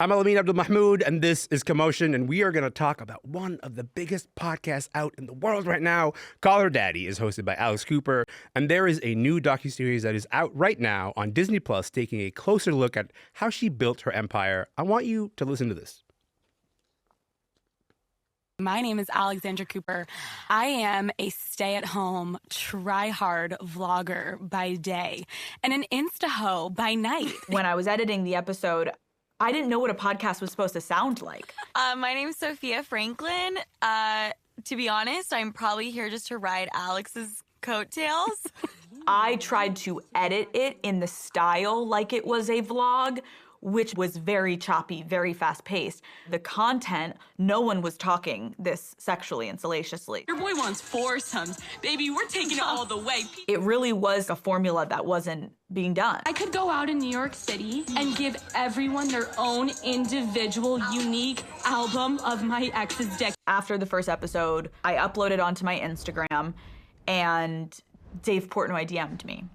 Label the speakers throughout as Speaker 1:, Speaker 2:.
Speaker 1: I'm Elamin Abdelmahmoud, and this is Commotion, and we are going to talk about one of the biggest podcasts out in the world right now. Call Her Daddy is hosted by Alex Cooper, and there is a new docuseries that is out right now on Disney Plus, taking a closer look at how she built her empire. I want you to listen to this.
Speaker 2: My name is Alexandra Cooper. I am a stay-at-home, try-hard vlogger by day and an Insta-ho by night.
Speaker 3: When I was editing the episode, I didn't know what a podcast was supposed to sound like.
Speaker 2: My name is Sophia Franklin. To be honest, I'm probably here just to ride Alex's coattails.
Speaker 3: I tried to edit it in the style like it was a vlog, which was very choppy, very fast-paced. The content, no one was talking this sexually and salaciously.
Speaker 4: Your boy wants foursomes. Baby, we're taking it all the way.
Speaker 3: It really was a formula that wasn't being done.
Speaker 4: I could go out in New York City and give everyone their own individual, unique album of my ex's dick.
Speaker 3: After the first episode, I uploaded onto my Instagram, and Dave Portnoy DM'd me.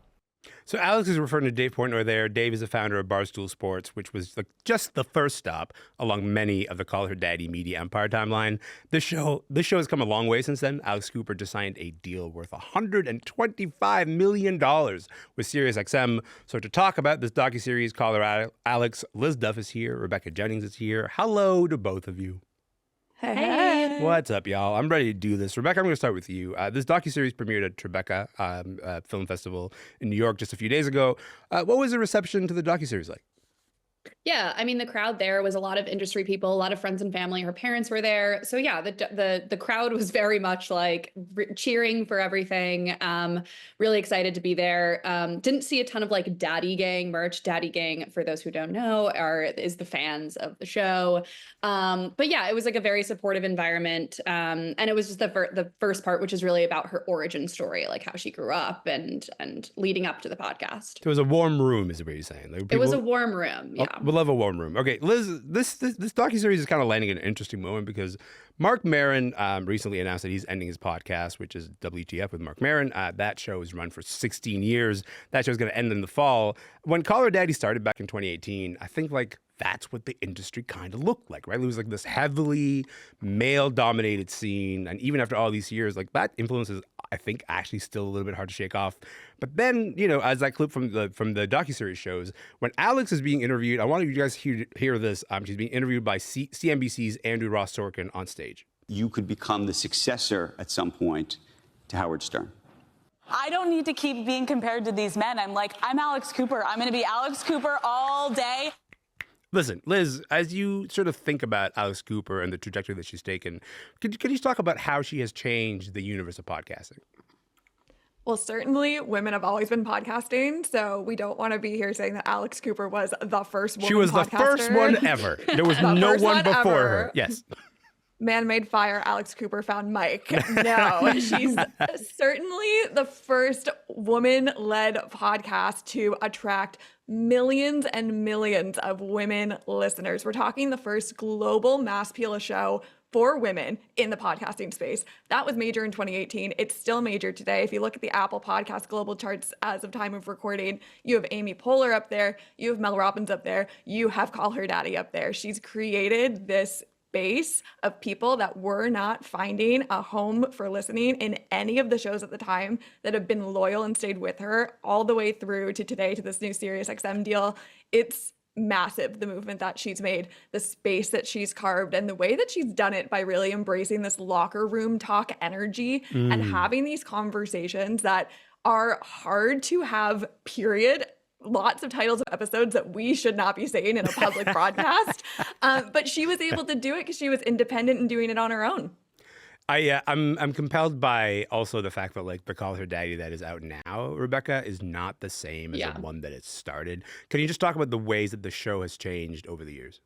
Speaker 1: So Alex is referring to Dave Portnoy there. Dave is the founder of Barstool Sports, which was just the first stop along many of the Call Her Daddy media empire timeline. This show has come a long way since then. Alex Cooper just signed a deal worth $125 million with SiriusXM. So to talk about this docuseries, Call Her Alex, Liz Duff is here. Rebecca Jennings is here. Hello to both of you.
Speaker 2: Hey.
Speaker 1: What's up, y'all? I'm ready to do this. Rebecca, I'm going to start with you. This docuseries premiered at Tribeca Film Festival in New York just a few days ago. What was the reception to the docuseries like?
Speaker 5: Yeah, I mean, the crowd there was a lot of industry people, a lot of friends and family. Her parents were there. So yeah, the crowd was very much like cheering for everything. Really excited to be there. Didn't see a ton of like Daddy Gang merch. Daddy Gang, for those who don't know, is the fans of the show. But yeah, it was like a very supportive environment. And it was just the first part, which is really about her origin story, like how she grew up and leading up to the podcast.
Speaker 1: So it was a warm room, is what you're saying. Like
Speaker 5: It was a warm room. Yeah.
Speaker 1: We'll love a warm room. Okay, Liz, this docuseries is kind of landing at an interesting moment because Mark Maron recently announced that he's ending his podcast, which is WTF with Mark Maron. That show has run for 16 years. That show's going to end in the fall. When Call Her Daddy started back in 2018, I think like that's what the industry kind of looked like, right? It was like this heavily male-dominated scene, and even after all these years, like that influence is, I think, actually still a little bit hard to shake off. But then, you know, as that clip from the docuseries shows, when Alex is being interviewed, I want you guys to hear this. She's being interviewed by CNBC's Andrew Ross Sorkin on stage.
Speaker 6: You could become the successor at some point to Howard Stern.
Speaker 7: I don't need to keep being compared to these men. I'm Alex Cooper. I'm going to be Alex Cooper all day.
Speaker 1: Listen, Liz, as you sort of think about Alex Cooper and the trajectory that she's taken, could you talk about how she has changed the universe of podcasting?
Speaker 8: Well, certainly women have always been podcasting, so we don't want to be here saying that Alex Cooper was the first woman podcaster.
Speaker 1: She was the first one ever. There was no one before her. Yes.
Speaker 8: Man made fire, Alex Cooper found Mike. No, she's certainly the first woman-led podcast to attract millions and millions of women listeners. We're talking the first global mass appeal show for women in the podcasting space. That was major in 2018. It's still major today. If you look at the Apple Podcast global charts as of time of recording, you have Amy Poehler up there, you have Mel Robbins up there, you have Call Her Daddy up there. She's created this base of people that were not finding a home for listening in any of the shows at the time that have been loyal and stayed with her all the way through to today, to this new SiriusXM deal. It's massive, the movement that she's made, the space that she's carved, and the way that she's done it by really embracing this locker room talk energy and having these conversations that are hard to have, period. Lots of titles of episodes that we should not be saying in a public broadcast. But she was able to do it because she was independent and doing it on her own.
Speaker 1: I'm compelled by also the fact that like the Call Her Daddy that is out now, Rebecca, is not the same as the one that it started. Can you just talk about the ways that the show has changed over the years?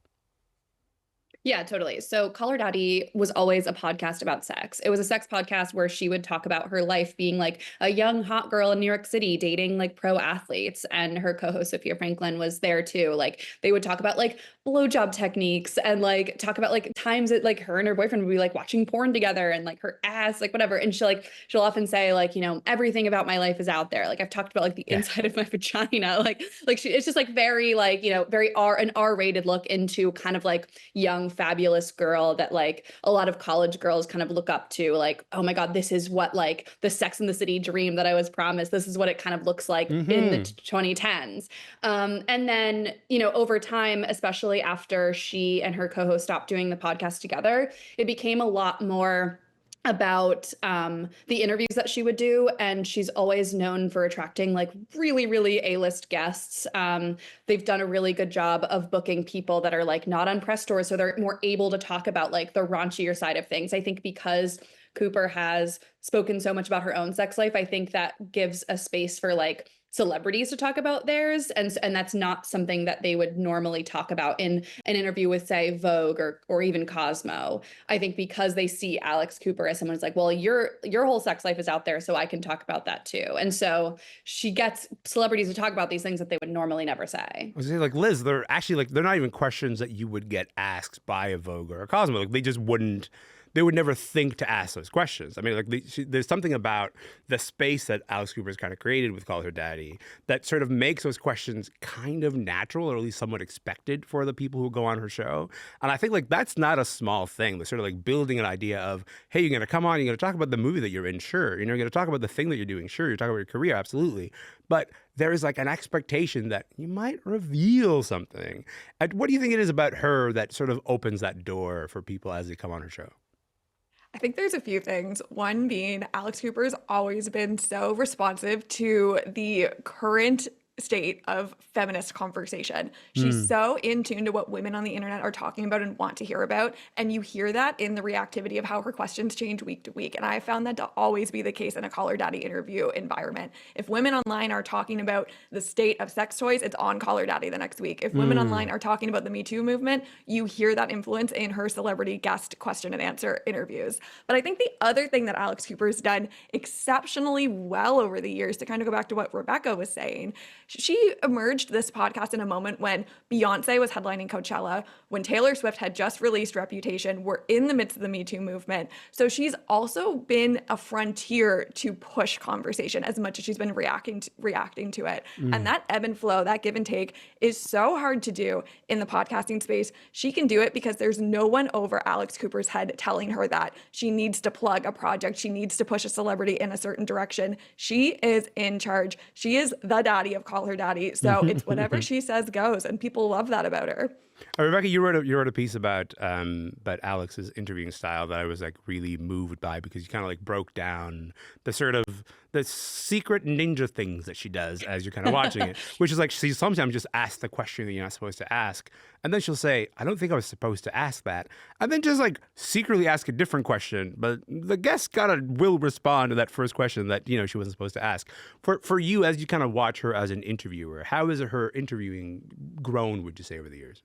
Speaker 5: Yeah, totally. So Call Her Daddy was always a podcast about sex. It was a sex podcast where she would talk about her life being like a young hot girl in New York City dating like pro athletes. And her co-host Sophia Franklin was there too. Like they would talk about like blowjob techniques and like talk about like times that like her and her boyfriend would be like watching porn together and like her ass, like whatever. And she'll often say like, you know, everything about my life is out there. Like I've talked about like the inside of my vagina. Like it's just like very like, you know, very an R-rated look into kind of like young fabulous girl that like a lot of college girls kind of look up to, like, oh my God, this is what like the Sex and the City dream that I was promised. This is what it kind of looks like in the 2010s. And then, you know, over time, especially after she and her co-host stopped doing the podcast together, it became a lot more about the interviews that she would do. And she's always known for attracting like really, really A-list guests. They've done a really good job of booking people that are like not on press tours. So they're more able to talk about like the raunchier side of things. I think because Cooper has spoken so much about her own sex life, I think that gives a space for like celebrities to talk about theirs. And that's not something that they would normally talk about in an interview with, say, Vogue or even Cosmo. I think because they see Alex Cooper as someone who's like, well, your whole sex life is out there, so I can talk about that too. And so she gets celebrities to talk about these things that they would normally never say.
Speaker 1: I was saying, like, Liz, they're actually like, they're not even questions that you would get asked by a Vogue or a Cosmo. Like, they would never think to ask those questions. I mean, like, there's something about the space that Alex Cooper has kind of created with Call Her Daddy that sort of makes those questions kind of natural, or at least somewhat expected for the people who go on her show. And I think, like, that's not a small thing. They're sort of like building an idea of, hey, you're going to come on, you're going to talk about the movie that you're in, sure. You know, you're going to talk about the thing that you're doing, sure. You're talking about your career, absolutely. But there is like an expectation that you might reveal something. And what do you think it is about her that sort of opens that door for people as they come on her show?
Speaker 8: I think there's a few things. One being Alex Cooper's always been so responsive to the current state of feminist conversation. She's so in tune to what women on the internet are talking about and want to hear about. And you hear that in the reactivity of how her questions change week to week. And I found that to always be the case in a Call Her Daddy interview environment. If women online are talking about the state of sex toys, it's on Call Her Daddy the next week. If women online are talking about the Me Too movement, you hear that influence in her celebrity guest question and answer interviews. But I think the other thing that Alex Cooper's done exceptionally well over the years, to kind of go back to what Rebecca was saying, she emerged this podcast in a moment when Beyonce was headlining Coachella, when Taylor Swift had just released Reputation. We're in the midst of the Me Too movement. So she's also been a frontier to push conversation as much as she's been reacting to it. And that ebb and flow, that give and take is so hard to do in the podcasting space. She can do it because there's no one over Alex Cooper's head telling her that she needs to plug a project. She needs to push a celebrity in a certain direction. She is in charge. She is the daddy of Call Her Daddy. So it's whatever she says goes, and people love that about her.
Speaker 1: Rebecca, you wrote a piece about Alex's interviewing style that I was like really moved by, because you kind of like broke down the sort of the secret ninja things that she does as you're kind of watching it, which is like she sometimes just asks the question that you're not supposed to ask, and then she'll say, I don't think I was supposed to ask that, and then just like secretly ask a different question, but the guest will respond to that first question that, you know, she wasn't supposed to ask. For you, as you kind of watch her as an interviewer, how has her interviewing grown, would you say, over the years?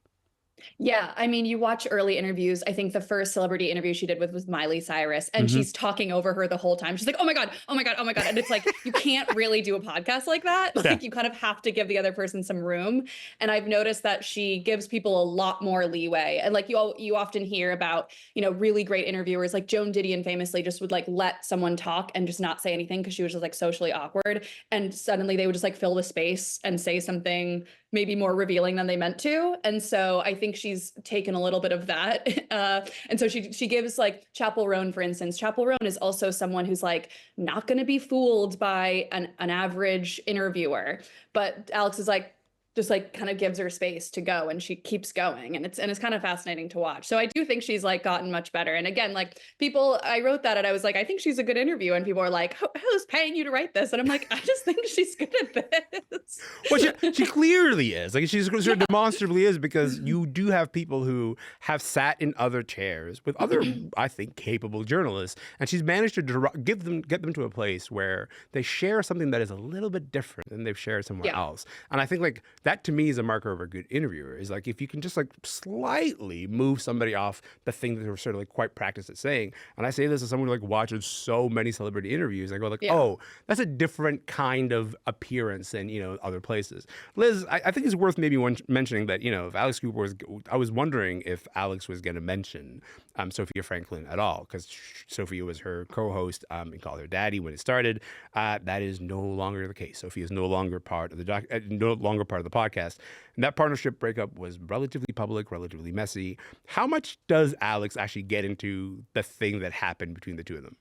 Speaker 5: Yeah, I mean, you watch early interviews. I think the first celebrity interview she did was Miley Cyrus, and she's talking over her the whole time. She's like, oh my God, oh my God, oh my God. And it's like, you can't really do a podcast like that. Like, you kind of have to give the other person some room. And I've noticed that she gives people a lot more leeway. And like you often hear about, you know, really great interviewers, like Joan Didion famously just would like let someone talk and just not say anything because she was just like socially awkward. And suddenly they would just like fill the space and say something maybe more revealing than they meant to. And so I think she's taken a little bit of that. And so she gives like Chappell Roan, for instance. Chappell Roan is also someone who's like not going to be fooled by an average interviewer. But Alex is like, just like kind of gives her space to go, and she keeps going, and it's kind of fascinating to watch. So I do think she's like gotten much better. And again, like I wrote that and I was like, I think she's a good interview, and people are like, who's paying you to write this? And I'm like, I just think she's good at this.
Speaker 1: Well, she clearly is. Like, she's sort of demonstrably is, because you do have people who have sat in other chairs with other, I think, capable journalists, and she's managed to get them to a place where they share something that is a little bit different than they've shared somewhere else. And I think like that to me is a marker of a good interviewer. Is like if you can just like slightly move somebody off the thing that they're sort of like quite practiced at saying. And I say this as someone who like watches so many celebrity interviews. I go like, oh, that's a different kind of appearance than, other places. Liz, I think it's worth maybe mentioning that, if Alex Cooper was, I was wondering if Alex was going to mention Sophia Franklin at all, because Sophia was her co-host and called her daddy when it started. That is no longer the case. Sophia is no longer part of the podcast. And that partnership breakup was relatively public, relatively messy. How much does Alex actually get into the thing that happened between the two of them?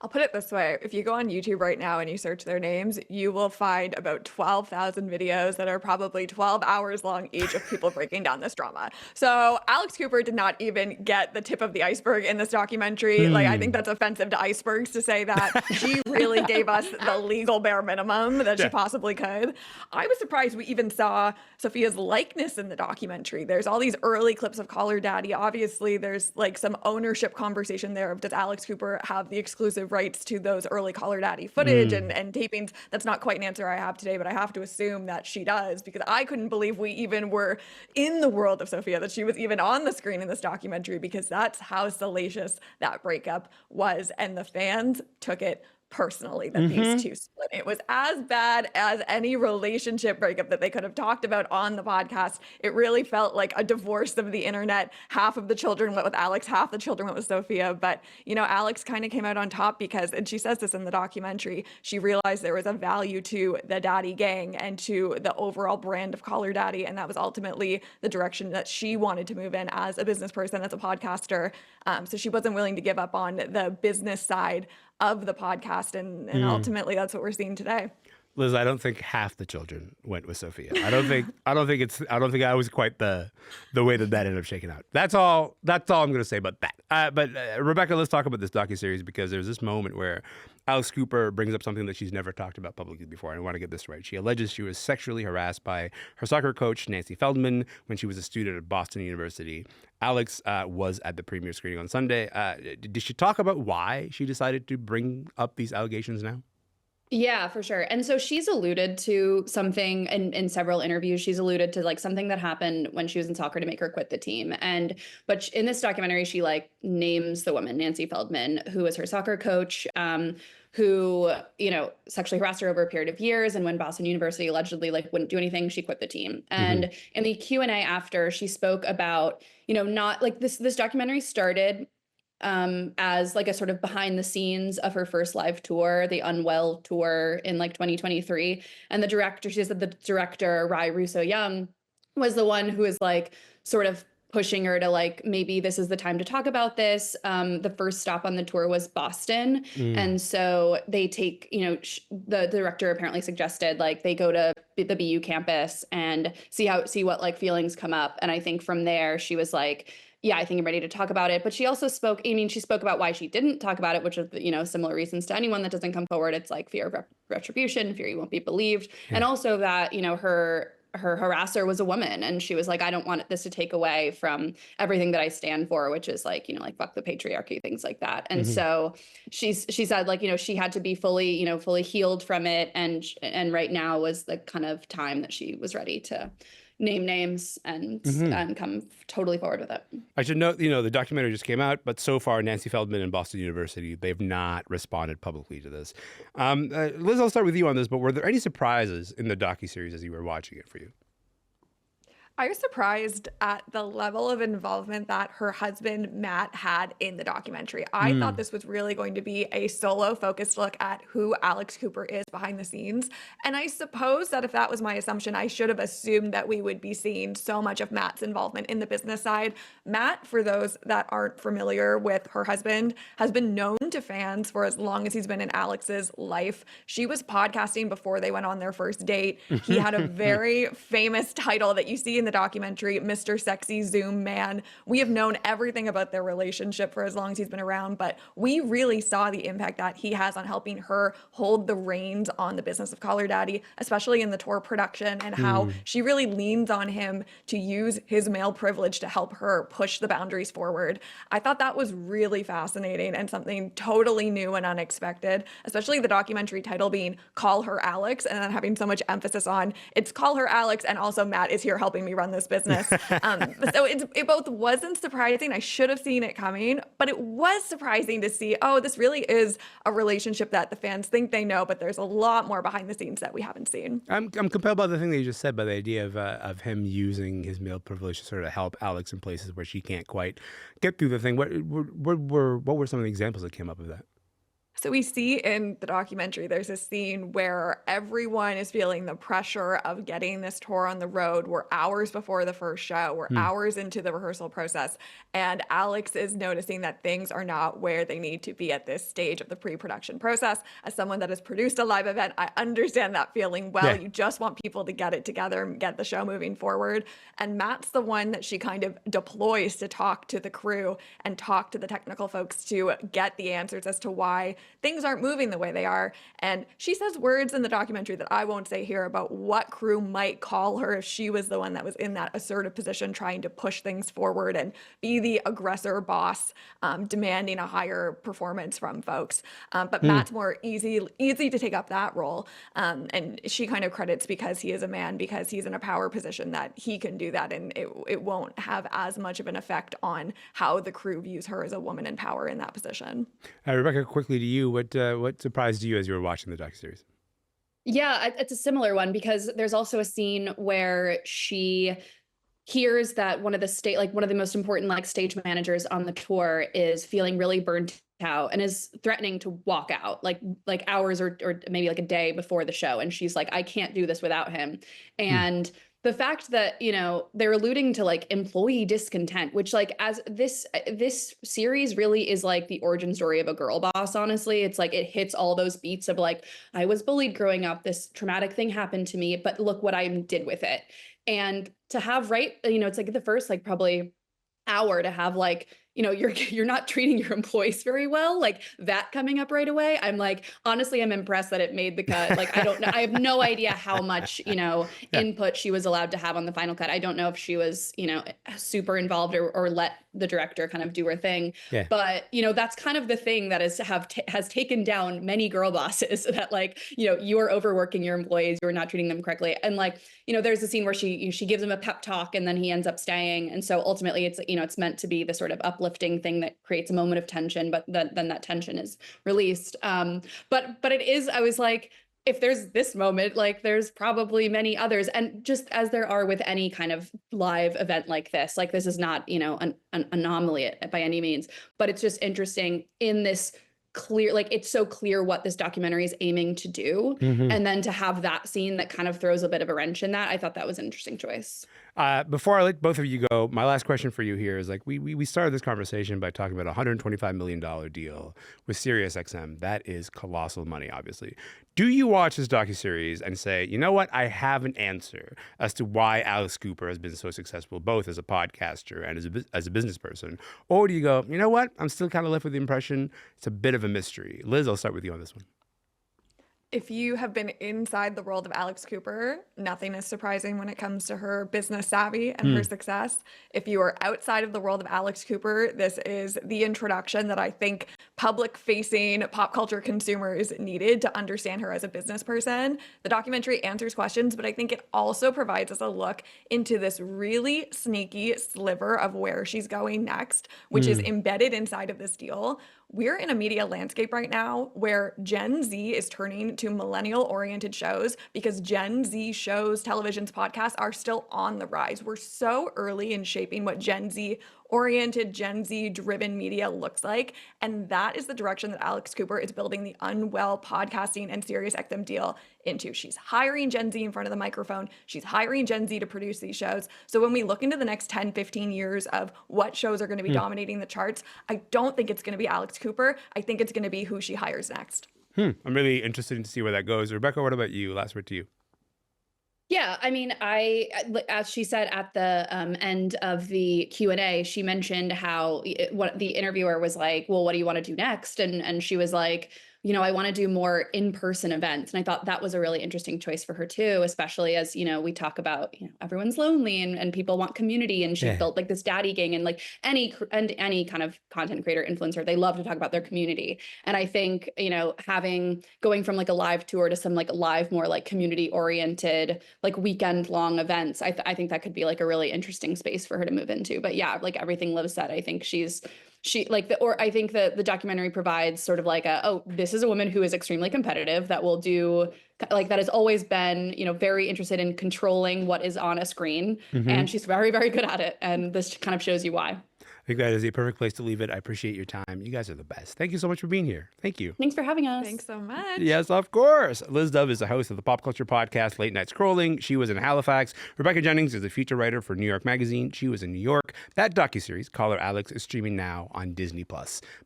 Speaker 8: I'll put it this way. If you go on YouTube right now and you search their names, you will find about 12,000 videos that are probably 12 hours long each of people breaking down this drama. So Alex Cooper did not even get the tip of the iceberg in this documentary. Like, I think that's offensive to icebergs to say that. She really gave us the legal bare minimum that she possibly could. I was surprised we even saw Sophia's likeness in the documentary. There's all these early clips of Call Her Daddy. Obviously, there's like some ownership conversation there of does Alex Cooper have the exclusive rights to those early Call Her Daddy footage and tapings. That's not quite an answer I have today, but I have to assume that she does, because I couldn't believe we even were in the world of Sophia, that she was even on the screen in this documentary, because that's how salacious that breakup was. And the fans took it personally that these two split. It was as bad as any relationship breakup that they could have talked about on the podcast. It really felt like a divorce of the internet. Half of the children went with Alex, half the children went with Sophia. But, Alex kind of came out on top because, and she says this in the documentary, she realized there was a value to the daddy gang and to the overall brand of Call Her Daddy. And that was ultimately the direction that she wanted to move in as a business person, as a podcaster. So she wasn't willing to give up on the business side of the podcast, and ultimately that's what we're seeing today.
Speaker 1: Liz, I don't think half the children went with Sophia. I don't think I was quite the way that ended up shaking out. That's all I'm going to say about that. But Rebecca, let's talk about this docuseries, because there's this moment where Alex Cooper brings up something that she's never talked about publicly before. And I want to get this right. She alleges she was sexually harassed by her soccer coach, Nancy Feldman, when she was a student at Boston University. Alex was at the premiere screening on Sunday. Did she talk about why she decided to bring up these allegations now?
Speaker 5: Yeah, for sure. And so she's alluded to something in several interviews. She's alluded to like something that happened when she was in soccer to make her quit the team. But in this documentary, she like names the woman, Nancy Feldman, who was her soccer coach, who, sexually harassed her over a period of years. And when Boston University allegedly like wouldn't do anything, she quit the team. And in the Q&A after, she spoke about, not like this documentary started as like a sort of behind the scenes of her first live tour, the Unwell tour in like 2023. And she said the director, Rai Russo Young, was the one who was like sort of pushing her to like, maybe this is the time to talk about this. The first stop on the tour was Boston. And so they take, the director apparently suggested like they go to the BU campus and see what like feelings come up. And I think from there she was like, yeah, I think I'm ready to talk about it. But she also spoke about why she didn't talk about it, which is, similar reasons to anyone that doesn't come forward. It's like fear of retribution, fear you won't be believed. Yeah. And also that, her harasser was a woman. And she was like, I don't want this to take away from everything that I stand for, which is like, like fuck the patriarchy, things like that. And so she said like, she had to be fully healed from it. And right now was the kind of time that she was ready to name names and come totally forward with it.
Speaker 1: I should note, the documentary just came out, but so far Nancy Feldman and Boston University, they've not responded publicly to this. Liz, I'll start with you on this, but were there any surprises in the docuseries as you were watching it for you?
Speaker 8: I was surprised at the level of involvement that her husband, Matt, had in the documentary. I thought this was really going to be a solo-focused look at who Alex Cooper is behind the scenes. And I suppose that if that was my assumption, I should have assumed that we would be seeing so much of Matt's involvement in the business side. Matt, for those that aren't familiar with her husband, has been known to fans for as long as he's been in Alex's life. She was podcasting before they went on their first date. He had a very famous title that you see in the documentary, Mr. Sexy Zoom Man. We have known everything about their relationship for as long as he's been around, but we really saw the impact that he has on helping her hold the reins on the business of Call Her Daddy, especially in the tour production, and how she really leans on him to use his male privilege to help her push the boundaries forward. I thought that was really fascinating and something totally new and unexpected, especially the documentary title being Call Her Alex, and then having so much emphasis on it's Call Her Alex and also Matt is here helping me run this business. So it both wasn't surprising, I should have seen it coming, but it was surprising to see, oh, this really is a relationship that the fans think they know, but there's a lot more behind the scenes that we haven't seen.
Speaker 1: I'm compelled by the thing that you just said, by the idea of him using his male privilege to sort of help Alex in places where she can't quite get through the thing. What were some of the examples that came up of that?
Speaker 8: So we see in the documentary, there's a scene where everyone is feeling the pressure of getting this tour on the road. We're hours before the first show. We're hours into the rehearsal process. And Alex is noticing that things are not where they need to be at this stage of the pre-production process. As someone that has produced a live event, I understand that feeling well. Yeah. You just want people to get it together and get the show moving forward. And Matt's the one that she kind of deploys to talk to the crew and talk to the technical folks to get the answers as to why things aren't moving the way they are. And she says words in the documentary that I won't say here about what crew might call her if she was the one that was in that assertive position trying to push things forward and be the aggressor boss, demanding a higher performance from folks. But Matt's more easy to take up that role. And she kind of credits because he is a man, because he's in a power position, that he can do that. And it won't have as much of an effect on how the crew views her as a woman in power in that position.
Speaker 1: Rebecca, quickly to you, what surprised you as you were watching the docuseries?
Speaker 5: Yeah, it's a similar one, because there's also a scene where she hears that one of the most important stage managers on the tour is feeling really burnt out and is threatening to walk out like hours or maybe a day before the show. And she's like, I can't do this without him. And the fact that, they're alluding to employee discontent, which as this series really is the origin story of a girl boss. Honestly, it's it hits all those beats of I was bullied growing up. This traumatic thing happened to me, but look what I did with it. And to have, it's the first probably hour to have you're not treating your employees very well, that coming up right away. I'm honestly, I'm impressed that it made the cut. I don't know. I have no idea how much, input she was allowed to have on the final cut. I don't know if she was, super involved or let the director kind of do her thing. Yeah. But, that's kind of the thing that has taken down many girl bosses that you are overworking your employees, you're not treating them correctly. And there's a scene where she gives him a pep talk and then he ends up staying. And so ultimately it's, it's meant to be the sort of uplifting thing that creates a moment of tension, but then that tension is released. But it is, I was if there's this moment, there's probably many others. And just as there are with any kind of live event like this is not, an anomaly by any means, but it's just interesting in this clear, it's so clear what this documentary is aiming to do. And then to have that scene that kind of throws a bit of a wrench in that, I thought that was an interesting choice.
Speaker 1: Before I let both of you go, my last question for you here is we started this conversation by talking about a $125 million deal with SiriusXM. That is colossal money, obviously. Do you watch this docuseries and say, you know what, I have an answer as to why Alex Cooper has been so successful, both as a podcaster and as a business person? Or do you go, you know what, I'm still kind of left with the impression it's a bit of a mystery? Liz, I'll start with you on this one.
Speaker 8: If you have been inside the world of Alex Cooper, nothing is surprising when it comes to her business savvy and her success. If you are outside of the world of Alex Cooper, this is the introduction that I think public-facing pop culture consumers needed to understand her as a business person. The documentary answers questions, but I think it also provides us a look into this really sneaky sliver of where she's going next, which is embedded inside of this deal. We're in a media landscape right now where Gen Z is turning to millennial-oriented shows because Gen Z shows, televisions, podcasts are still on the rise. We're so early in shaping what Gen Z-oriented, Gen Z-driven media looks like, and that is the direction that Alex Cooper is building the Unwell podcasting and SiriusXM deal into. She's hiring Gen Z in front of the microphone. She's hiring Gen Z to produce these shows. So when we look into the next 10, 15 years of what shows are going to be dominating the charts, I don't think it's going to be Alex Cooper. I think it's going to be who she hires next.
Speaker 1: I'm really interested to see where that goes. Rebecca, what about you? Last word to you.
Speaker 5: Yeah, I mean, as she said at the end of the Q&A, she mentioned how what the interviewer was like, well, what do you want to do next? And she was like, I want to do more in-person events. And I thought that was a really interesting choice for her too, especially as, we talk about, everyone's lonely and people want community. And she built like this daddy gang, and like any kind of content creator influencer, they love to talk about their community. And I think, going from like a live tour to some like live, more like community oriented, like weekend long events, I think that could be like a really interesting space for her to move into. But yeah, like everything Liv said, I think I think that the documentary provides sort of like this is a woman who is extremely competitive, that will do like, that has always been, very interested in controlling what is on a screen. And she's very, very good at it. And this kind of shows you why.
Speaker 1: I think that is a perfect place to leave it. I appreciate your time. You guys are the best. Thank you so much for being here. Thank you.
Speaker 5: Thanks for having us.
Speaker 8: Thanks so much.
Speaker 1: Yes, of course. Liz Dove is the host of the pop culture podcast Late Night Scrolling. She was in Halifax. Rebecca Jennings is a feature writer for New York Magazine. She was in New York. That docuseries, Call Her Alex, is streaming now on Disney+.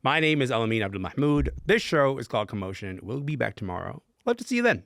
Speaker 1: My name is Elamin Abdelmahmoud. This show is called Commotion. We'll be back tomorrow. Love to see you then.